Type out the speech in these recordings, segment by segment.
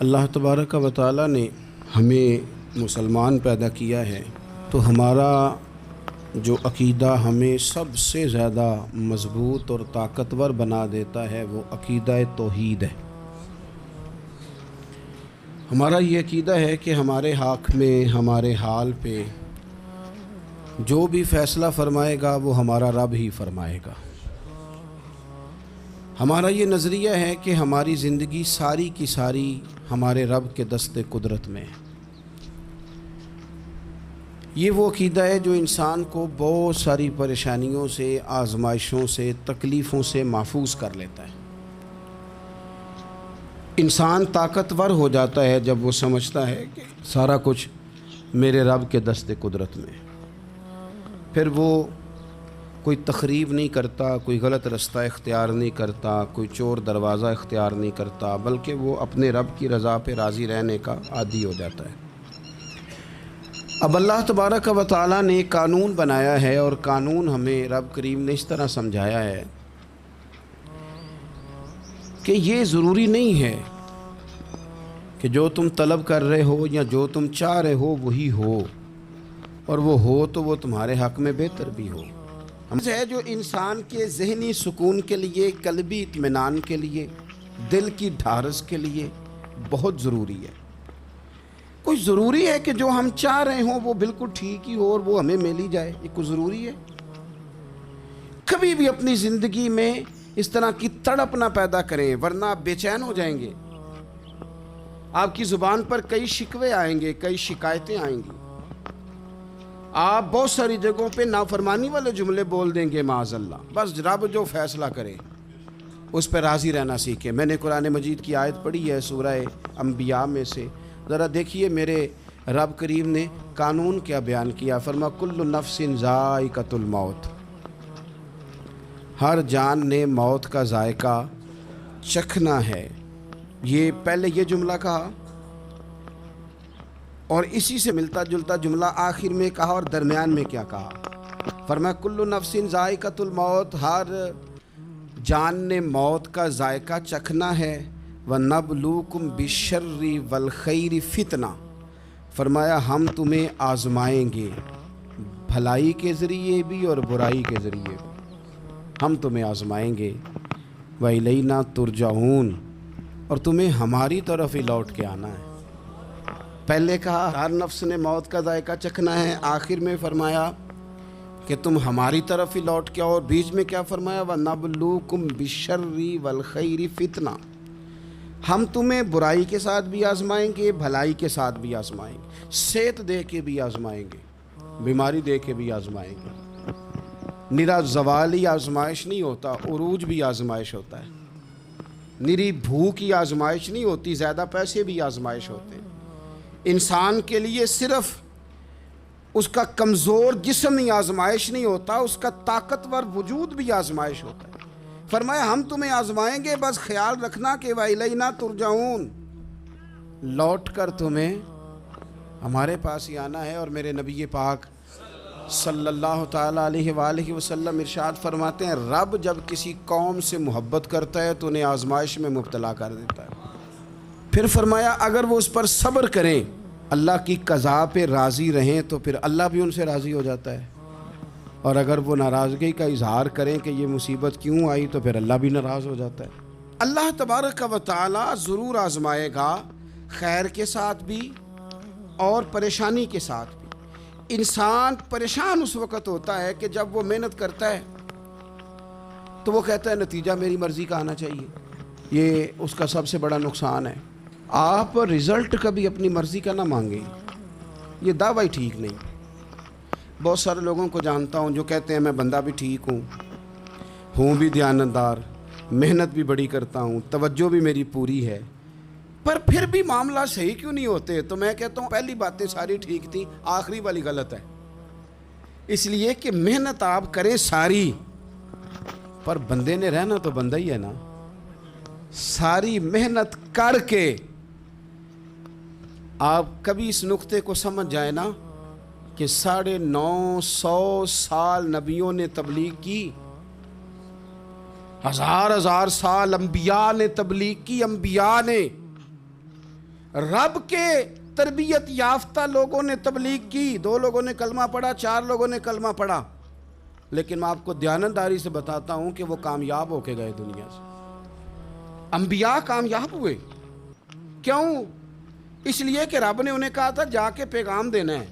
اللہ تبارک و تعالی نے ہمیں مسلمان پیدا کیا ہے تو ہمارا جو عقیدہ ہمیں سب سے زیادہ مضبوط اور طاقتور بنا دیتا ہے وہ عقیدہ توحید ہے۔ ہمارا یہ عقیدہ ہے کہ ہمارے حق میں، ہمارے حال پہ جو بھی فیصلہ فرمائے گا وہ ہمارا رب ہی فرمائے گا۔ ہمارا یہ نظریہ ہے کہ ہماری زندگی ساری کی ساری ہمارے رب کے دست قدرت میں ہے۔ یہ وہ عقیدہ ہے جو انسان کو بہت ساری پریشانیوں سے، آزمائشوں سے، تکلیفوں سے محفوظ کر لیتا ہے۔ انسان طاقتور ہو جاتا ہے جب وہ سمجھتا ہے کہ سارا کچھ میرے رب کے دست قدرت میں ہے۔ پھر وہ کوئی تخریب نہیں کرتا، کوئی غلط رستہ اختیار نہیں کرتا، کوئی چور دروازہ اختیار نہیں کرتا، بلکہ وہ اپنے رب کی رضا پہ راضی رہنے کا عادی ہو جاتا ہے۔ اب اللہ تبارک و تعالیٰ نے ایک قانون بنایا ہے، اور قانون ہمیں رب کریم نے اس طرح سمجھایا ہے کہ یہ ضروری نہیں ہے کہ جو تم طلب کر رہے ہو یا جو تم چاہ رہے ہو وہی ہو، اور وہ ہو تو وہ تمہارے حق میں بہتر بھی ہو۔ ہے جو انسان کے ذہنی سکون کے لیے، قلبی اطمینان کے لیے، دل کی ڈھارس کے لیے بہت ضروری ہے۔ کچھ ضروری ہے کہ جو ہم چاہ رہے ہوں وہ بالکل ٹھیک ہی ہو اور وہ ہمیں مل ہی جائے، یہ کچھ ضروری ہے؟ کبھی بھی اپنی زندگی میں اس طرح کی تڑپ نہ پیدا کریں، ورنہ آپ بے چین ہو جائیں گے۔ آپ کی زبان پر کئی شکوے آئیں گے، کئی شکایتیں آئیں گی، آپ بہت ساری جگہوں پہ نافرمانی والے جملے بول دیں گے معاذ اللہ۔ بس رب جو فیصلہ کرے اس پہ راضی رہنا سیکھیں۔ میں نے قرآن مجید کی آیت پڑھی ہے سورہ انبیاء میں سے، ذرا دیکھیے میرے رب کریم نے قانون کیا بیان کیا۔ فرما کل نفس ذائقۃ الموت، ہر جان نے موت کا ذائقہ چکھنا ہے۔ یہ پہلے یہ جملہ کہا اور اسی سے ملتا جلتا جملہ آخر میں کہا، اور درمیان میں کیا کہا؟ فرمایا کل نفس ذائقۃ الموت، ہر جان نے موت کا ذائقہ چکھنا ہے۔ وَنَبْلُوكُمْ بِالشَّرِّ وَالْخَيْرِ فِتْنَةً، فرمایا ہم تمہیں آزمائیں گے بھلائی کے ذریعے بھی اور برائی کے ذریعے بھی، ہم تمہیں آزمائیں گے۔ وَإِلَيْنَا تُرْجَعُونَ، اور تمہیں ہماری طرف ہی لوٹ کے آنا ہے۔ پہلے کہا ہر نفس نے موت کا ذائقہ چکھنا ہے، آخر میں فرمایا کہ تم ہماری طرف ہی لوٹ کے آؤ، اور بیچ میں کیا فرمایا؟ وَنَبْلُوكُمْ بِالشَّرِّ وَالْخَيْرِ فِتْنَةً، ہم تمہیں برائی کے ساتھ بھی آزمائیں گے، بھلائی کے ساتھ بھی آزمائیں گے، صحت دے کے بھی آزمائیں گے، بیماری دے کے بھی آزمائیں گے۔ نرا زوالی آزمائش نہیں ہوتا، عروج بھی آزمائش ہوتا ہے۔ نری بھوک کی آزمائش نہیں ہوتی، زیادہ پیسے بھی آزمائش ہوتے ہیں۔ انسان کے لیے صرف اس کا کمزور جسم ہی آزمائش نہیں ہوتا، اس کا طاقتور وجود بھی آزمائش ہوتا ہے۔ فرمایا ہم تمہیں آزمائیں گے، بس خیال رکھنا کہ وَإِلَيْنَا تُرْجَعُونَ، لوٹ کر تمہیں ہمارے پاس ہی آنا ہے۔ اور میرے نبی پاک صلی اللہ تعالیٰ علیہ وآلہ وسلم ارشاد فرماتے ہیں رب جب کسی قوم سے محبت کرتا ہے تو انہیں آزمائش میں مبتلا کر دیتا ہے۔ پھر فرمایا اگر وہ اس پر صبر کریں، اللہ کی قضا پہ راضی رہیں، تو پھر اللہ بھی ان سے راضی ہو جاتا ہے، اور اگر وہ ناراضگی کا اظہار کریں کہ یہ مصیبت کیوں آئی تو پھر اللہ بھی ناراض ہو جاتا ہے۔ اللہ تبارک و تعالی ضرور آزمائے گا، خیر کے ساتھ بھی اور پریشانی کے ساتھ بھی۔ انسان پریشان اس وقت ہوتا ہے کہ جب وہ محنت کرتا ہے تو وہ کہتا ہے نتیجہ میری مرضی کا آنا چاہیے، یہ اس کا سب سے بڑا نقصان ہے۔ آپ رزلٹ کبھی اپنی مرضی کا نہ مانگیں، یہ دعویٰ ہی ٹھیک نہیں۔ بہت سارے لوگوں کو جانتا ہوں جو کہتے ہیں میں بندہ بھی ٹھیک ہوں بھی دیانتدار، محنت بھی بڑی کرتا ہوں، توجہ بھی میری پوری ہے، پر پھر بھی معاملہ صحیح کیوں نہیں ہوتے؟ تو میں کہتا ہوں پہلی باتیں ساری ٹھیک تھیں، آخری والی غلط ہے۔ اس لیے کہ محنت آپ کریں ساری، پر بندے نے رہنا تو بندہ ہی ہے نا۔ ساری محنت کر کے آپ کبھی اس نقطے کو سمجھ جائیں نا کہ 950 سال نبیوں نے تبلیغ کی، ہزار سال انبیاء نے تبلیغ کی، انبیاء نے رب کے تربیت یافتہ لوگوں نے تبلیغ کی، 2 لوگوں نے کلمہ پڑھا، 4 لوگوں نے کلمہ پڑھا، لیکن میں آپ کو دیانتداری سے بتاتا ہوں کہ وہ کامیاب ہو کے گئے دنیا سے۔ انبیاء کامیاب ہوئے، کیوں؟ اس لیے کہ رب نے انہیں کہا تھا جا کے پیغام دینا ہے،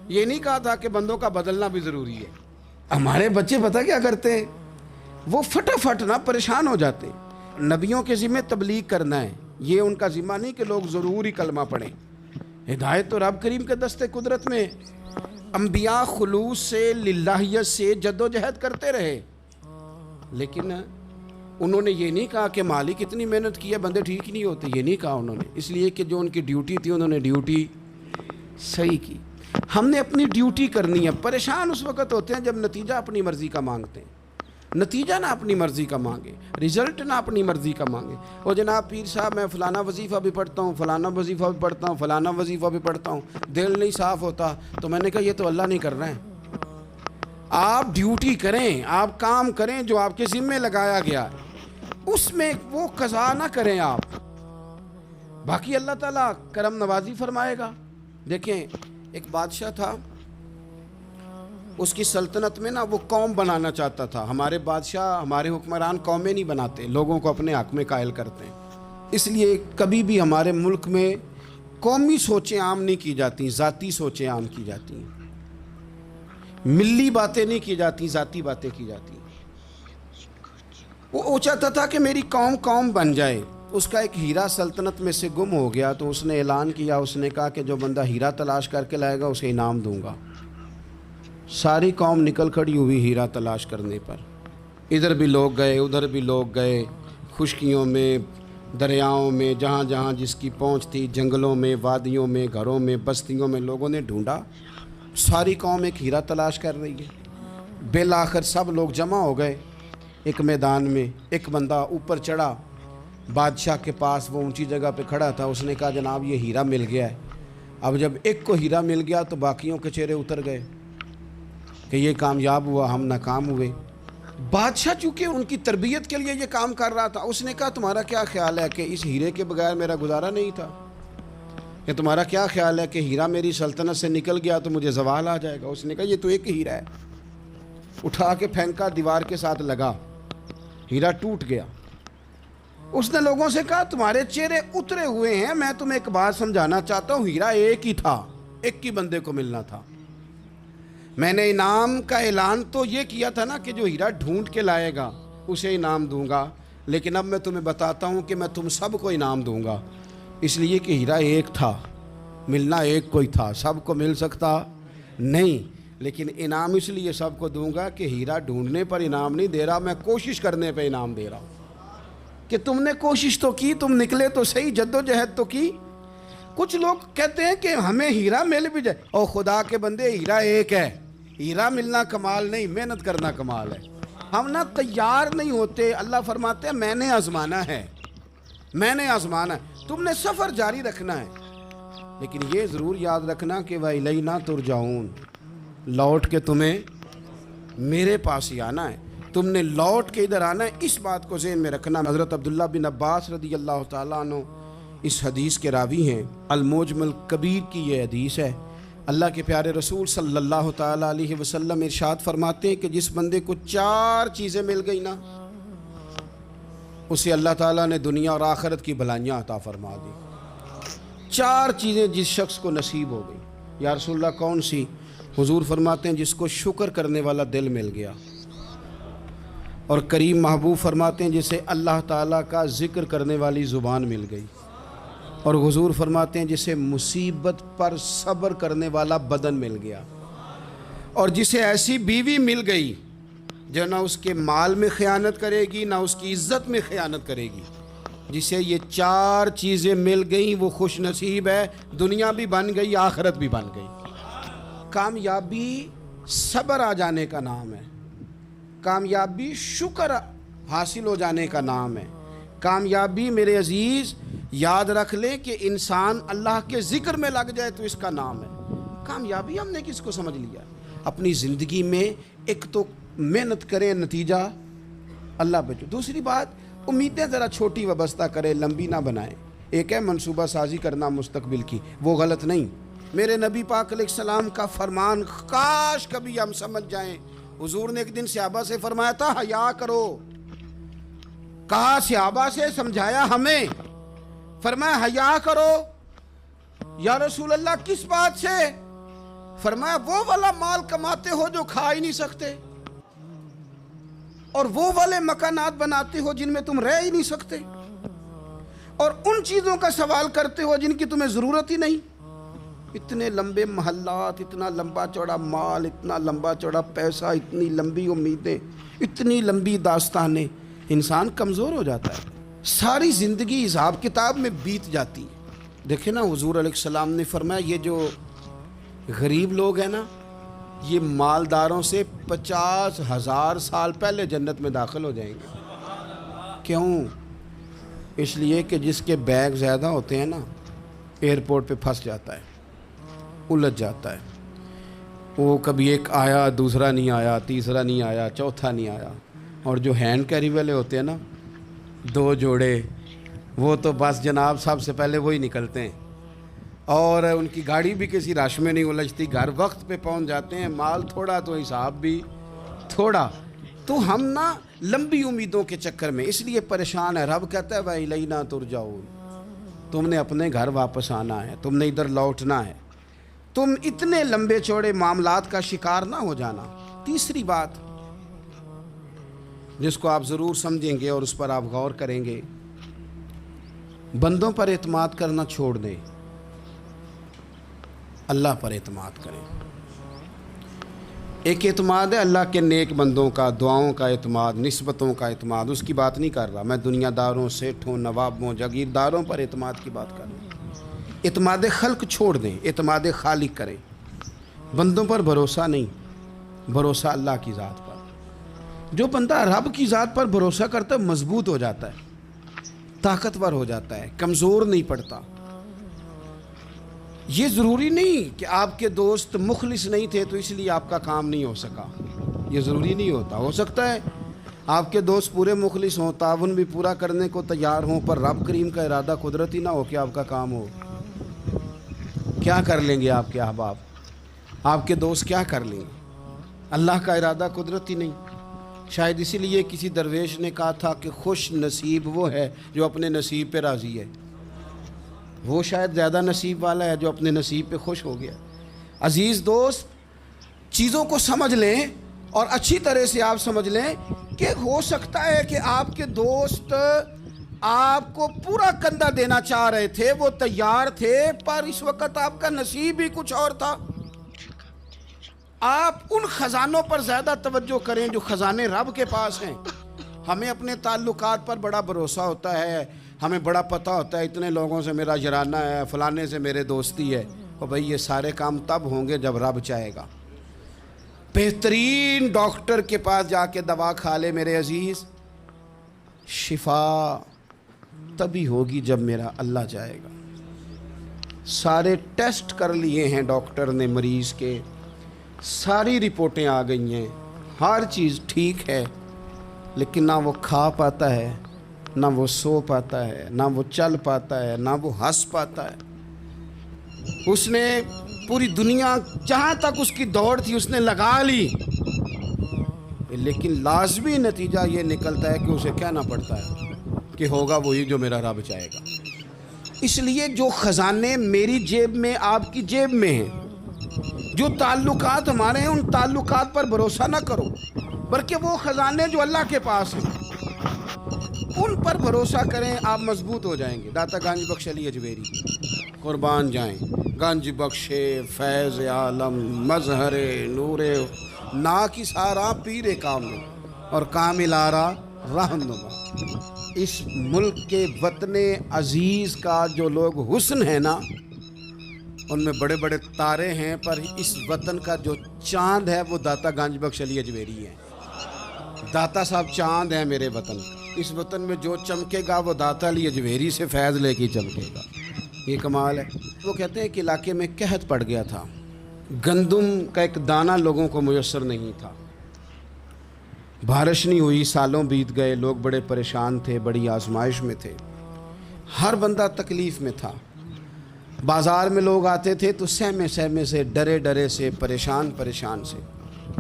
یہ نہیں کہا تھا کہ بندوں کا بدلنا بھی ضروری ہے۔ ہمارے بچے پتہ کیا کرتے ہیں؟ وہ فٹافٹ نہ پریشان ہو جاتے ہیں۔ نبیوں کے ذمہ تبلیغ کرنا ہے، یہ ان کا ذمہ نہیں کہ لوگ ضروری کلمہ پڑھیں۔ ہدایت تو رب کریم کے دستے قدرت میں۔ انبیاء خلوص سے، للہیت سے جد و جہد کرتے رہے، لیکن انہوں نے یہ نہیں کہا کہ مالک اتنی محنت کی ہے بندے ٹھیک نہیں ہوتے، یہ نہیں کہا انہوں نے، اس لیے کہ جو ان کی ڈیوٹی تھی انہوں نے ڈیوٹی صحیح کی۔ ہم نے اپنی ڈیوٹی کرنی ہے۔ پریشان اس وقت ہوتے ہیں جب نتیجہ اپنی مرضی کا مانگتے ہیں، نتیجہ نہ اپنی مرضی کا مانگے، رزلٹ نہ اپنی مرضی کا مانگے۔ اور جناب پیر صاحب میں فلانا وظیفہ بھی پڑھتا ہوں، فلانا وظیفہ بھی پڑھتا ہوں، فلانا وظیفہ بھی پڑھتا ہوں، دل نہیں صاف ہوتا، تو میں نے کہا یہ تو اللہ نہیں کر رہا ہے۔ آپ ڈیوٹی کریں، آپ کام کریں جو آپ کے ذمہ لگایا گیا ہے، اس میں وہ قضا نہ کریں آپ، باقی اللہ تعالیٰ کرم نوازی فرمائے گا۔ دیکھیں ایک بادشاہ تھا، اس کی سلطنت میں نا وہ قوم بنانا چاہتا تھا۔ ہمارے بادشاہ، ہمارے حکمران قومیں نہیں بناتے، لوگوں کو اپنے حق میں قائل کرتے ہیں۔ اس لیے کبھی بھی ہمارے ملک میں قومی سوچیں عام نہیں کی جاتی، ذاتی سوچیں عام کی جاتی ہیں، ملی باتیں نہیں کی جاتی، ذاتی باتیں کی جاتی ہیں۔ وہ چاہتا تھا کہ میری قوم بن جائے۔ اس کا ایک ہیرا سلطنت میں سے گم ہو گیا، تو اس نے اعلان کیا، اس نے کہا کہ جو بندہ ہیرا تلاش کر کے لائے گا اسے انعام دوں گا۔ ساری قوم نکل کھڑی ہوئی ہیرا تلاش کرنے پر، ادھر بھی لوگ گئے، ادھر بھی لوگ گئے، خشکیوں میں، دریاؤں میں، جہاں جہاں جس کی پہنچ تھی، جنگلوں میں، وادیوں میں، گھروں میں، بستیوں میں لوگوں نے ڈھونڈا۔ ساری قوم ایک ہیرا تلاش کر رہی ہے۔ بالآخر سب لوگ جمع ہو گئے ایک میدان میں۔ ایک بندہ اوپر چڑھا بادشاہ کے پاس، وہ اونچی جگہ پہ کھڑا تھا، اس نے کہا جناب یہ ہیرا مل گیا ہے۔ اب جب ایک کو ہیرا مل گیا تو باقیوں کے چہرے اتر گئے کہ یہ کامیاب ہوا، ہم ناکام ہوئے۔ بادشاہ چونکہ ان کی تربیت کے لیے یہ کام کر رہا تھا، اس نے کہا تمہارا کیا خیال ہے کہ اس ہیرے کے بغیر میرا گزارا نہیں تھا؟ کہ تمہارا کیا خیال ہے کہ ہیرا میری سلطنت سے نکل گیا تو مجھے زوال آ جائے گا؟ اس نے کہا یہ تو ایک ہیرا ہے۔ اٹھا کے پھینکا، دیوار کے ساتھ لگا، ہیرا ٹوٹ گیا۔ اس نے لوگوں سے کہا تمہارے چہرے اترے ہوئے ہیں، میں تمہیں ایک بات سمجھانا چاہتا ہوں، ہیرا ایک ہی تھا، ایک ہی بندے کو ملنا تھا۔ میں نے انعام کا اعلان تو یہ کیا تھا نا کہ جو ہیرا ڈھونڈ کے لائے گا اسے انعام دوں گا، لیکن اب میں تمہیں بتاتا ہوں کہ میں تم سب کو انعام دوں گا، اس لیے کہ ہیرا ایک تھا، ملنا ایک کو ہی تھا، سب کو مل سکتا نہیں، لیکن انعام اس لیے سب کو دوں گا کہ ہیرا ڈھونڈنے پر انعام نہیں دے رہا، میں کوشش کرنے پہ انعام دے رہا ہوں کہ تم نے کوشش تو کی، تم نکلے تو صحیح، جد و جہد تو کی۔ کچھ لوگ کہتے ہیں کہ ہمیں ہیرا مل بھی جائے، اور خدا کے بندے ہیرا ایک ہے، ہیرا ملنا کمال نہیں، محنت کرنا کمال ہے۔ ہم نہ تیار نہیں ہوتے۔ اللہ فرماتے ہیں میں نے آزمانا ہے، میں نے آزمانا ہے، تم نے سفر جاری رکھنا ہے، لیکن یہ ضرور یاد رکھنا کہ وَإِلَيْنَا تُرْجَعُونَ، لوٹ کے تمہیں میرے پاس ہی آنا ہے، تم نے لوٹ کے ادھر آنا ہے، اس بات کو ذہن میں رکھنا۔ حضرت عبداللہ بن عباس رضی اللہ تعالیٰ عنہ اس حدیث کے راوی ہیں، المعجم الکبیر کی یہ حدیث ہے۔ اللہ کے پیارے رسول صلی اللہ تعالیٰ علیہ وسلم ارشاد فرماتے ہیں کہ جس بندے کو 4 چیزیں مل گئی نا، اسے اللہ تعالیٰ نے دنیا اور آخرت کی بھلائیاں عطا فرما دی۔ 4 چیزیں جس شخص کو نصیب ہو گئی۔ یا رسول اللہ کون سی؟ حضور فرماتے ہیں جس کو شکر کرنے والا دل مل گیا، اور کریم محبوب فرماتے ہیں جسے اللہ تعالیٰ کا ذکر کرنے والی زبان مل گئی، اور حضور فرماتے ہیں جسے مصیبت پر صبر کرنے والا بدن مل گیا، اور جسے ایسی بیوی مل گئی جو نہ اس کے مال میں خیانت کرے گی، نہ اس کی عزت میں خیانت کرے گی۔ جسے یہ 4 چیزیں مل گئیں وہ خوش نصیب ہے، دنیا بھی بن گئی، آخرت بھی بن گئی۔ کامیابی صبر آ جانے کا نام ہے، کامیابی شکر حاصل ہو جانے کا نام ہے، کامیابی میرے عزیز یاد رکھ لیں کہ انسان اللہ کے ذکر میں لگ جائے تو اس کا نام ہے کامیابی۔ ہم نے کس کو سمجھ لیا؟ اپنی زندگی میں ایک تو محنت کریں، نتیجہ اللہ پہ۔ دوسری بات، امیدیں ذرا چھوٹی وابستہ کریں، لمبی نہ بنائیں۔ ایک ہے منصوبہ سازی کرنا مستقبل کی، وہ غلط نہیں۔ میرے نبی پاک علیہ السلام کا فرمان کاش کبھی ہم سمجھ جائیں۔ حضور نے ایک دن صحابہ سے فرمایا تھا حیا کرو، کہا صحابہ سے، سمجھایا ہمیں، فرمایا حیا کرو۔ یا رسول اللہ کس بات سے؟ فرمایا وہ والا مال کماتے ہو جو کھا ہی نہیں سکتے، اور وہ والے مکانات بناتے ہو جن میں تم رہ ہی نہیں سکتے، اور ان چیزوں کا سوال کرتے ہو جن کی تمہیں ضرورت ہی نہیں۔ اتنے لمبے محلات، اتنا لمبا چوڑا مال، اتنا لمبا چوڑا پیسہ، اتنی لمبی امیدیں، اتنی لمبی داستانیں، انسان کمزور ہو جاتا ہے، ساری زندگی حساب کتاب میں بیت جاتی ہے۔ دیکھیں نا، حضور علیہ السلام نے فرمایا یہ جو غریب لوگ ہیں نا، یہ مالداروں سے 50,000 سال پہلے جنت میں داخل ہو جائیں گے۔ کیوں؟ اس لیے کہ جس کے بیگ زیادہ ہوتے ہیں نا، ایئرپورٹ پہ پھنس جاتا ہے، الجھ جاتا ہے۔ وہ کبھی ایک آیا، دوسرا نہیں آیا، تیسرا نہیں آیا، چوتھا نہیں آیا۔ اور جو ہینڈ کیری والے ہوتے ہیں نا، 2 جوڑے، وہ تو بس جناب سب سے پہلے وہی نکلتے ہیں، اور ان کی گاڑی بھی کسی رش میں نہیں الجھتی، گھر وقت پہ پہنچ جاتے ہیں۔ مال تھوڑا تو حساب بھی تھوڑا۔ تو ہم نا لمبی امیدوں کے چکر میں اس لیے پریشان ہے۔ رب کہتا ہے وَإِلَيْنَا تُرْجَعُونَ، تم نے اپنے گھر واپس آنا ہے، تم نے ادھر لوٹنا ہے، تم اتنے لمبے چوڑے معاملات کا شکار نہ ہو جانا۔ تیسری بات جس کو آپ ضرور سمجھیں گے اور اس پر آپ غور کریں گے، بندوں پر اعتماد کرنا چھوڑ دیں، اللہ پر اعتماد کریں۔ ایک اعتماد ہے اللہ کے نیک بندوں کا، دعاؤں کا اعتماد، نسبتوں کا اعتماد، اس کی بات نہیں کر رہا میں، دنیا داروں، سیٹھوں، نوابوں، جاگیرداروں پر اعتماد کی بات کر رہا ہوں۔ اعتماد خلق چھوڑ دیں، اعتماد خالق کریں۔ بندوں پر بھروسہ نہیں، بھروسہ اللہ کی ذات پر۔ جو بندہ رب کی ذات پر بھروسہ کرتا ہے مضبوط ہو جاتا ہے، طاقتور ہو جاتا ہے، کمزور نہیں پڑتا۔ یہ ضروری نہیں کہ آپ کے دوست مخلص نہیں تھے تو اس لیے آپ کا کام نہیں ہو سکا، یہ ضروری نہیں ہوتا۔ ہو سکتا ہے آپ کے دوست پورے مخلص ہوں، تعاون بھی پورا کرنے کو تیار ہوں، پر رب کریم کا ارادہ قدرتی نہ ہو کہ آپ کا کام ہو۔ کیا کر لیں گے آپ کے احباب، آپ کے دوست کیا کر لیں گے؟ اللہ کا ارادہ قدرتی نہیں۔ شاید اسی لیے کسی درویش نے کہا تھا کہ خوش نصیب وہ ہے جو اپنے نصیب پہ راضی ہے۔ وہ شاید زیادہ نصیب والا ہے جو اپنے نصیب پہ خوش ہو گیا۔ عزیز دوست، چیزوں کو سمجھ لیں اور اچھی طرح سے آپ سمجھ لیں کہ ہو سکتا ہے کہ آپ کے دوست آپ کو پورا کندھا دینا چاہ رہے تھے، وہ تیار تھے، پر اس وقت آپ کا نصیب ہی کچھ اور تھا۔ آپ ان خزانوں پر زیادہ توجہ کریں جو خزانے رب کے پاس ہیں۔ ہمیں اپنے تعلقات پر بڑا بھروسہ ہوتا ہے، ہمیں بڑا پتہ ہوتا ہے اتنے لوگوں سے میرا جرانہ ہے، فلانے سے میرے دوستی ہے۔ اور بھائی یہ سارے کام تب ہوں گے جب رب چاہے گا۔ بہترین ڈاکٹر کے پاس جا کے دوا کھا لے میرے عزیز، شفا تبھی ہوگی جب میرا اللہ چاہے گا۔ سارے ٹیسٹ کر لیے ہیں ڈاکٹر نے مریض کے، ساری رپورٹیں آ گئی ہیں، ہر چیز ٹھیک ہے، لیکن نہ وہ کھا پاتا ہے، نہ وہ سو پاتا ہے، نہ وہ چل پاتا ہے، نہ وہ ہنس پاتا ہے۔ اس نے پوری دنیا جہاں تک اس کی دوڑ تھی اس نے لگا لی، لیکن لازمی نتیجہ یہ نکلتا ہے کہ اسے کہنا پڑتا ہے کہ ہوگا وہی جو میرا رب چاہے گا۔ اس لیے جو خزانے میری جیب میں، آپ کی جیب میں ہیں، جو تعلقات ہمارے ہیں، ان تعلقات پر بھروسہ نہ کرو، بلکہ وہ خزانے جو اللہ کے پاس ہیں ان پر بھروسہ کریں، آپ مضبوط ہو جائیں گے۔ داتا گنج بخش علی اجمیری قربان جائیں، گنج بخش فیض عالم مظہر نور نا کی سارا پیر کامل اور کامل آرا رہنما۔ اس ملک کے وطن عزیز کا جو لوگ حسن ہے نا، ان میں بڑے بڑے تارے ہیں، پر اس وطن کا جو چاند ہے وہ داتا گنج بخش علی اجمیری ہے۔ داتا صاحب چاند ہیں میرے وطن کا۔ اس وطن میں جو چمکے گا وہ داتا علی اجمیری سے فیض لے کے چمکے گا۔ یہ کمال ہے۔ وہ کہتے ہیں کہ علاقے میں قحط پڑ گیا تھا، گندم کا ایک دانہ لوگوں کو میسر نہیں تھا، بارش نہیں ہوئی، سالوں بیت گئے، لوگ بڑے پریشان تھے، بڑی آزمائش میں تھے۔ ہر بندہ تکلیف میں تھا. بازار میں لوگ آتے تھے تو سہمے سہمے سے، ڈرے ڈرے سے، پریشان پریشان سے.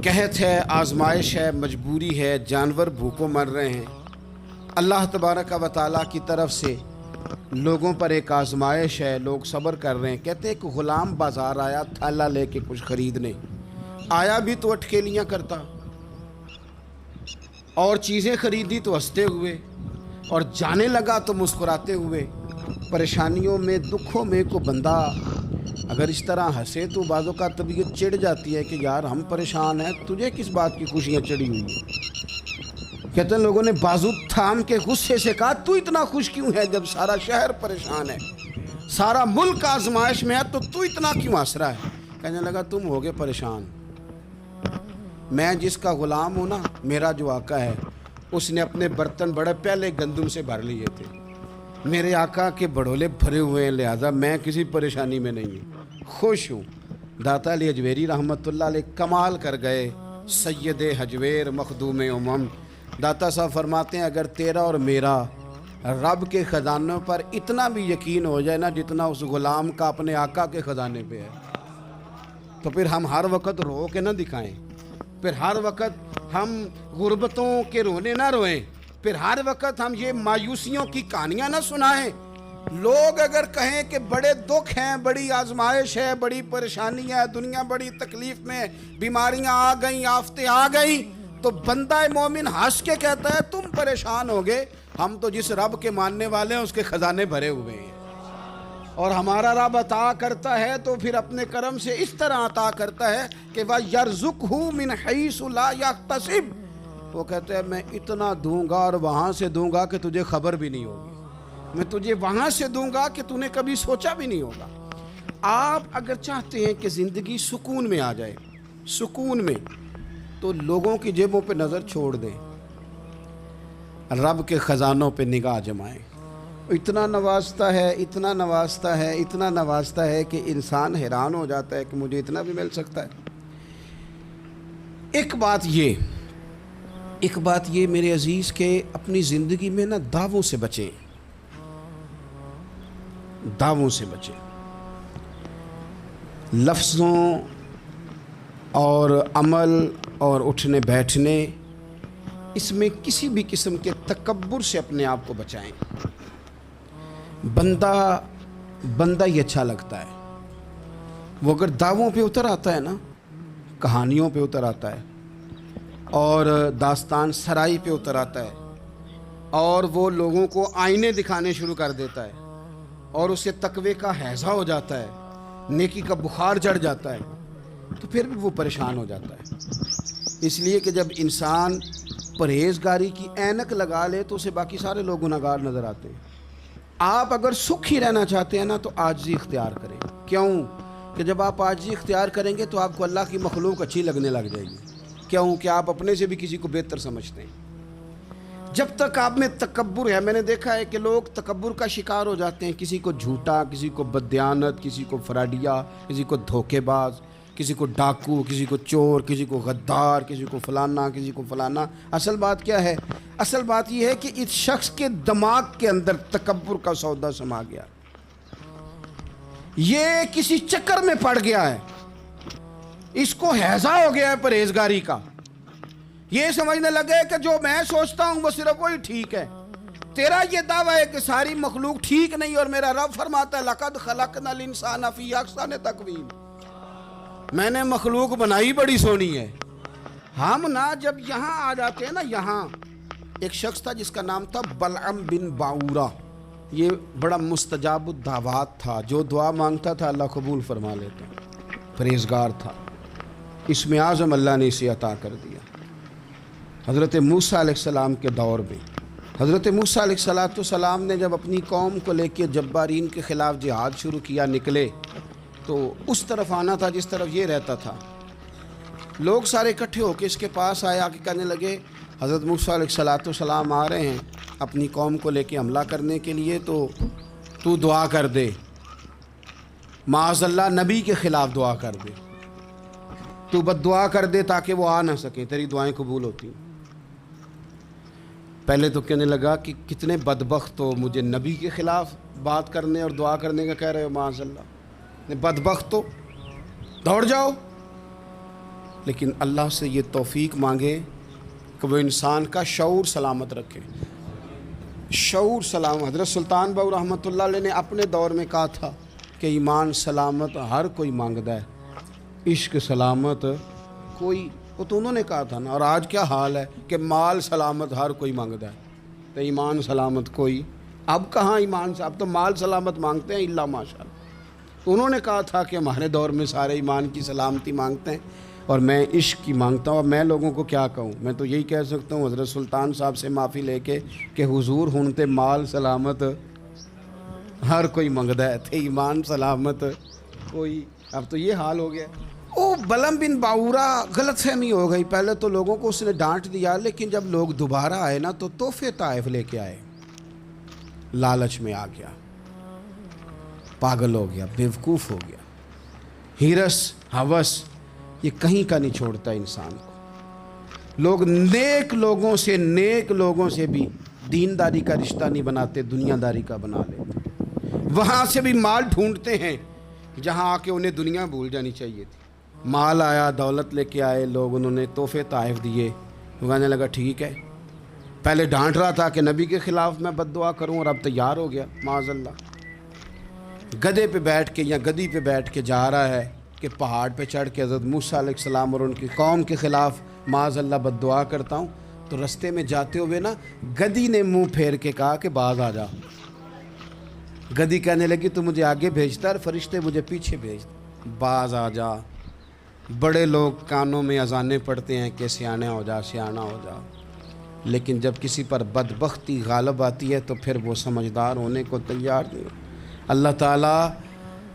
قحط ہے، آزمائش ہے، مجبوری ہے، جانور بھوکوں مر رہے ہیں. اللہ تبارک و تعالیٰ کی طرف سے لوگوں پر ایک آزمائش ہے، لوگ صبر کر رہے ہیں. کہتے ہیں کہ غلام بازار آیا تھیلا لے کے کچھ خریدنے. آیا بھی تو اٹکیلیاں کرتا، اور چیزیں خریدی تو ہنستے ہوئے، اور جانے لگا تو مسکراتے ہوئے. پریشانیوں میں، دکھوں میں کو بندہ اگر اس طرح ہنسے تو بعضوں کا طبیعت چڑ جاتی ہے کہ یار ہم پریشان ہیں، تجھے کس بات کی خوشیاں چڑھی ہوئی ہیں. کہتے ہیں لوگوں نے بازو تھام کے غصے سے کہا تو اتنا خوش کیوں ہے جب سارا شہر پریشان ہے، سارا ملک آزمائش میں ہے، تو اتنا کیوں ہنس رہا ہے. کہنے لگا تم ہوگے پریشان. میں جس کا غلام ہوں نا، میرا جو آقا ہے، اس نے اپنے برتن بڑے پہلے گندم سے بھر لیے تھے. میرے آقا کے بڑولے بھرے ہوئے ہیں، لہذا میں کسی پریشانی میں نہیں ہوں، خوش ہوں. داتا علی حجویری رحمۃ اللہ علیہ کمال کر گئے، سید حجویر مخدوم امم. داتا صاحب فرماتے ہیں اگر تیرا اور میرا رب کے خزانوں پر اتنا بھی یقین ہو جائے نا جتنا اس غلام کا اپنے آقا کے خزانے پہ ہے، تو پھر ہم ہر وقت رو کے نہ دکھائیں، پھر ہر وقت ہم غربتوں کے رونے نہ روئیں، پھر ہر وقت ہم یہ مایوسیوں کی کہانیاں نہ سنائیں. لوگ اگر کہیں کہ بڑے دکھ ہیں، بڑی آزمائش ہے، بڑی پریشانی ہے، دنیا بڑی تکلیف میں، بیماریاں آ گئیں، آفتیں آ گئیں، تو بندہ مومن ہنس کے کہتا ہے تم پریشان ہوگے، ہم تو جس رب کے ماننے والے ہیں اس کے خزانے بھرے ہوئے ہیں. اور ہمارا رب عطا کرتا ہے تو پھر اپنے کرم سے اس طرح عطا کرتا ہے کہ وَيَرْزُقْهُ مِنْ حَيْثُ لَا يَحْتَسِبُ. وہ کہتے ہیں میں اتنا دوں گا اور وہاں سے دوں گا کہ تجھے خبر بھی نہیں ہوگی، میں تجھے وہاں سے دوں گا کہ تو نے کبھی سوچا بھی نہیں ہوگا. آپ اگر چاہتے ہیں کہ زندگی سکون میں آ جائے، سکون میں، تو لوگوں کی جیبوں پہ نظر چھوڑ دیں، رب کے خزانوں پہ نگاہ جمائیں. اتنا نوازتا ہے، اتنا نوازتا ہے، اتنا نوازتا ہے کہ انسان حیران ہو جاتا ہے کہ مجھے اتنا بھی مل سکتا ہے. ایک بات یہ میرے عزیز کہ اپنی زندگی میں نا دعووں سے بچیں، دعووں سے بچیں. لفظوں اور عمل اور اٹھنے بیٹھنے، اس میں کسی بھی قسم کے تکبر سے اپنے آپ کو بچائیں. بندہ ہی اچھا لگتا ہے وہ اگر دعووں پہ اتر آتا ہے نا، کہانیوں پہ اتر آتا ہے، اور داستان سرائی پہ اتر آتا ہے، اور وہ لوگوں کو آئینے دکھانے شروع کر دیتا ہے، اور اسے تقوی کا ہیضہ ہو جاتا ہے، نیکی کا بخار چڑھ جاتا ہے، تو پھر بھی وہ پریشان ہو جاتا ہے. اس لیے کہ جب انسان پرہیزگاری کی اینک لگا لے تو اسے باقی سارے لوگ گناہگار نظر آتے ہیں. آپ اگر سکھی رہنا چاہتے ہیں نا تو عاجزی اختیار کریں. کیوں کہ جب آپ عاجزی اختیار کریں گے تو آپ کو اللہ کی مخلوق اچھی لگنے لگ جائے گی. کیوں کہ آپ اپنے سے بھی کسی کو بہتر سمجھتے ہیں. جب تک آپ میں تکبر ہے، میں نے دیکھا ہے کہ لوگ تکبر کا شکار ہو جاتے ہیں، کسی کو جھوٹا، کسی کو بددیانت، کسی کو فراڈیا، کسی کو دھوکے باز، کسی کو ڈاکو، کسی کو چور، کسی کو غدار، کسی کو فلانا، کسی کو فلانا. اصل بات کیا ہے؟ اصل بات یہ ہے کہ اس شخص کے دماغ کے اندر تکبر کا سودا سما گیا، یہ کسی چکر میں پڑ گیا ہے، اس کو ہیضہ ہو گیا ہے پرہیزگاری کا. یہ سمجھنے لگے کہ جو میں سوچتا ہوں وہ صرف وہی ٹھیک ہے. تیرا یہ دعویٰ ہے کہ ساری مخلوق ٹھیک نہیں، اور میرا رب فرماتا ہے لَقَدْ خَلَقْنَا الْإِنسَانَ فِي أَحْسَنِ تَقْوِيمٍ. میں نے مخلوق بنائی بڑی سونی ہے. ہم نا جب یہاں آ جاتے ہیں نا، یہاں ایک شخص تھا جس کا نام تھا بلعم بن باورہ. یہ بڑا مستجاب الدعوات تھا، جو دعا مانگتا تھا اللہ قبول فرما لیتا، پرہیزگار تھا. اسم اعظم اللہ نے اسے عطا کر دیا. حضرت موسیٰ علیہ السلام کے دور میں حضرت موسیٰ علیہ السلام نے جب اپنی قوم کو لے کے جبارین کے خلاف جہاد شروع کیا، نکلے تو اس طرف آنا تھا جس طرف یہ رہتا تھا. لوگ سارے اکٹھے ہو کے اس کے پاس آئے، آ کے کہنے لگے حضرت موسیٰ علیہ السلام آ رہے ہیں اپنی قوم کو لے کے حملہ کرنے کے لیے، تو دعا کر دے، معاذ اللہ نبی کے خلاف دعا کر دے، تو بد دعا کر دے تاکہ وہ آ نہ سکیں، تیری دعائیں قبول ہوتی. پہلے تو کہنے لگا کہ کتنے بدبخت ہو، مجھے نبی کے خلاف بات کرنے اور دعا کرنے کا کہہ رہے ہو، معاذ اللہ، بدبخت ہو، دوڑ جاؤ۔ لیکن اللہ سے یہ توفیق مانگے کہ وہ انسان کا شعور سلامت رکھے، شعور سلام۔ حضرت سلطان بہو رحمۃ اللہ علیہ نے اپنے دور میں کہا تھا کہ ایمان سلامت ہر کوئی مانگتا ہے، عشق سلامت کوئی، وہ تو انہوں نے کہا تھا نا۔ اور آج کیا حال ہے کہ مال سلامت ہر کوئی مانگتا ہے، تو ایمان سلامت کوئی۔ اب کہاں ایمان سے، اب تو مال سلامت مانگتے ہیں، اللہ ماشاء اللہ۔ انہوں نے کہا تھا کہ ہمارے دور میں سارے ایمان کی سلامتی مانگتے ہیں اور میں عشق کی مانگتا ہوں۔ اور میں لوگوں کو کیا کہوں، میں تو یہی کہہ سکتا ہوں حضرت سلطان صاحب سے معافی لے کے کہ حضور ہونتے مال سلامت ہر کوئی منگدا ہے، تھے ایمان سلامت کوئی۔ اب تو یہ حال ہو گیا۔ او بلم بن باورا غلط فہمی ہو گئی، پہلے تو لوگوں کو اس نے ڈانٹ دیا، لیکن جب لوگ دوبارہ آئے نا تو تحفے طائف لے کے آئے، لالچ میں آ گیا، پاگل ہو گیا، بیوقوف ہو گیا۔ ہیرس ہوس یہ کہیں کا نہیں چھوڑتا انسان کو۔ لوگ نیک لوگوں سے بھی دینداری کا رشتہ نہیں بناتے، دنیا داری کا بنا لیتے۔ وہاں سے بھی مال ڈھونڈتے ہیں جہاں آ کے انہیں دنیا بھول جانی چاہیے تھی۔ مال آیا، دولت لے کے آئے لوگ، انہوں نے تحفے طائف دیے، وہ کہنے لگا ٹھیک ہے۔ پہلے ڈانٹ رہا تھا کہ نبی کے خلاف میں بد دعا کروں، اور اب تیار ہو گیا، معاذ اللہ۔ گدھے پہ بیٹھ کے یا گدی پہ بیٹھ کے جا رہا ہے کہ پہاڑ پہ چڑھ کے حضرت موسیٰ علیہ السلام اور ان کی قوم کے خلاف معاذ اللہ بد دعا کرتا ہوں۔ تو رستے میں جاتے ہوئے نا گدی نے منہ پھیر کے کہا کہ باز آ جا۔ گدی کہنے لگی تو مجھے آگے بھیجتا اور فرشتے مجھے پیچھے بھیجتے، باز آ جا۔ بڑے لوگ کانوں میں اذانیں پڑھتے ہیں کہ سیانے ہو جا، سیانہ ہو جا، لیکن جب کسی پر بدبختی غالب آتی ہے تو پھر وہ سمجھدار ہونے کو تیار نہیں۔ اللہ تعالیٰ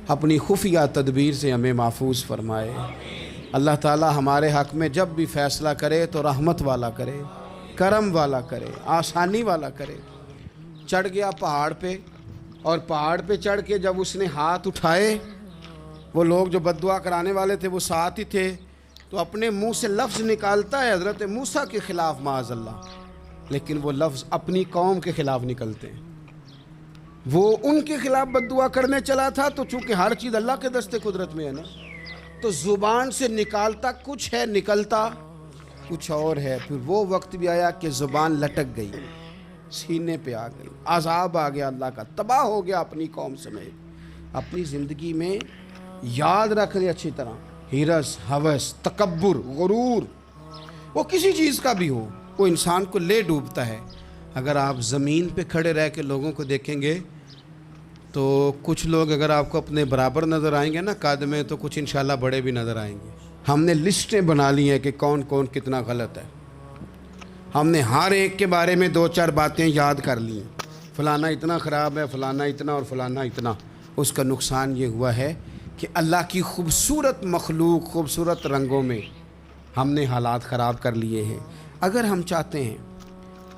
اپنی خفیہ تدبیر سے ہمیں محفوظ فرمائے۔ اللہ تعالیٰ ہمارے حق میں جب بھی فیصلہ کرے تو رحمت والا کرے، کرم والا کرے، آسانی والا کرے۔ چڑھ گیا پہاڑ پہ، اور پہاڑ پہ چڑھ کے جب اس نے ہاتھ اٹھائے، وہ لوگ جو بد دعا کرانے والے تھے وہ ساتھ ہی تھے، تو اپنے منہ سے لفظ نکالتا ہے حضرت موسیٰ کے خلاف معاذ اللہ، لیکن وہ لفظ اپنی قوم کے خلاف نکلتے ہیں۔ وہ ان کے خلاف بد دعا کرنے چلا تھا، تو چونکہ ہر چیز اللہ کے دست قدرت میں ہے نا، تو زبان سے نکالتا کچھ ہے، نکلتا کچھ اور ہے۔ پھر وہ وقت بھی آیا کہ زبان لٹک گئی، سینے پہ آ گئی، عذاب آ گیا اللہ کا، تباہ ہو گیا اپنی قوم سمیت۔ اپنی زندگی میں یاد رکھ لیں اچھی طرح، ہرس، ہوس، تکبر، غرور، وہ کسی چیز کا بھی ہو، وہ انسان کو لے ڈوبتا ہے۔ اگر آپ زمین پہ کھڑے رہ کے لوگوں کو دیکھیں گے تو کچھ لوگ اگر آپ کو اپنے برابر نظر آئیں گے نا قد میں، تو کچھ انشاءاللہ بڑے بھی نظر آئیں گے۔ ہم نے لسٹیں بنا لی ہیں کہ کون کون کتنا غلط ہے، ہم نے ہر ایک کے بارے میں 2-4 باتیں یاد کر لی ہیں، فلانا اتنا خراب ہے، فلانا اتنا اور فلانا اتنا۔ اس کا نقصان یہ ہوا ہے کہ اللہ کی خوبصورت مخلوق، خوبصورت رنگوں میں ہم نے حالات خراب کر لیے ہیں۔ اگر ہم چاہتے ہیں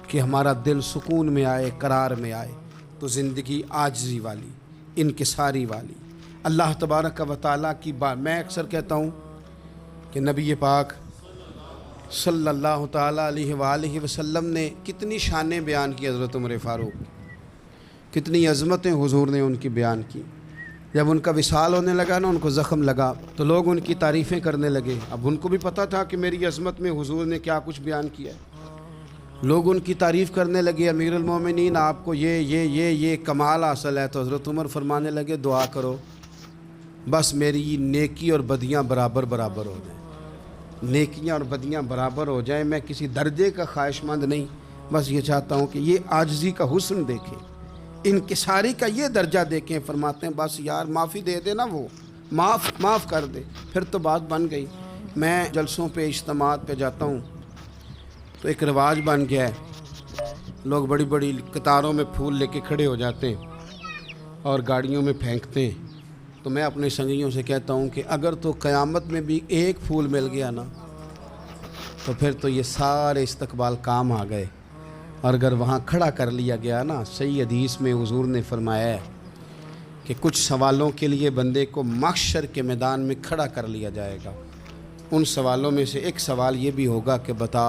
کہ ہمارا دل سکون میں آئے، قرار میں آئے، تو زندگی عاجزی والی، انکساری والی، اللہ تبارک و تعالیٰ کی بات۔ میں اکثر کہتا ہوں کہ نبی پاک صلی اللہ تعالیٰ علیہ وآلہ وسلم نے کتنی شانیں بیان کی، حضرت عمر فاروق، کتنی عظمتیں حضور نے ان کی بیان کی۔ جب ان کا وصال ہونے لگا نا، ان کو زخم لگا، تو لوگ ان کی تعریفیں کرنے لگے۔ اب ان کو بھی پتہ تھا کہ میری عظمت میں حضور نے کیا کچھ بیان کیا ہے۔ لوگ ان کی تعریف کرنے لگے، امیر المومنین آپ کو یہ کمال حاصل ہے۔ تو حضرت عمر فرمانے لگے دعا کرو بس میری نیکی اور بدیاں برابر برابر ہو جائیں، نیکیاں اور بدیاں برابر ہو جائیں، میں کسی درجے کا خواہش مند نہیں، بس یہ چاہتا ہوں کہ یہ عاجزی کا حسن دیکھیں، انکساری کا یہ درجہ دیکھیں۔ فرماتے ہیں بس یار معافی دے دے نا، وہ معاف کر دے، پھر تو بات بن گئی۔ میں جلسوں پہ، اجتماعات پہ جاتا ہوں تو ایک رواج بن گیا ہے، لوگ بڑی بڑی قطاروں میں پھول لے کے کھڑے ہو جاتے ہیں اور گاڑیوں میں پھینکتے ہیں۔ تو میں اپنے سنگیوں سے کہتا ہوں کہ اگر تو قیامت میں بھی ایک پھول مل گیا نا، تو پھر تو یہ سارے استقبال کام آ گئے۔ اور اگر وہاں کھڑا کر لیا گیا نا، صحیح حدیث میں حضور نے فرمایا ہے کہ کچھ سوالوں کے لیے بندے کو محشر کے میدان میں کھڑا کر لیا جائے گا۔ ان سوالوں میں سے ایک سوال یہ بھی ہوگا کہ بتا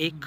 1,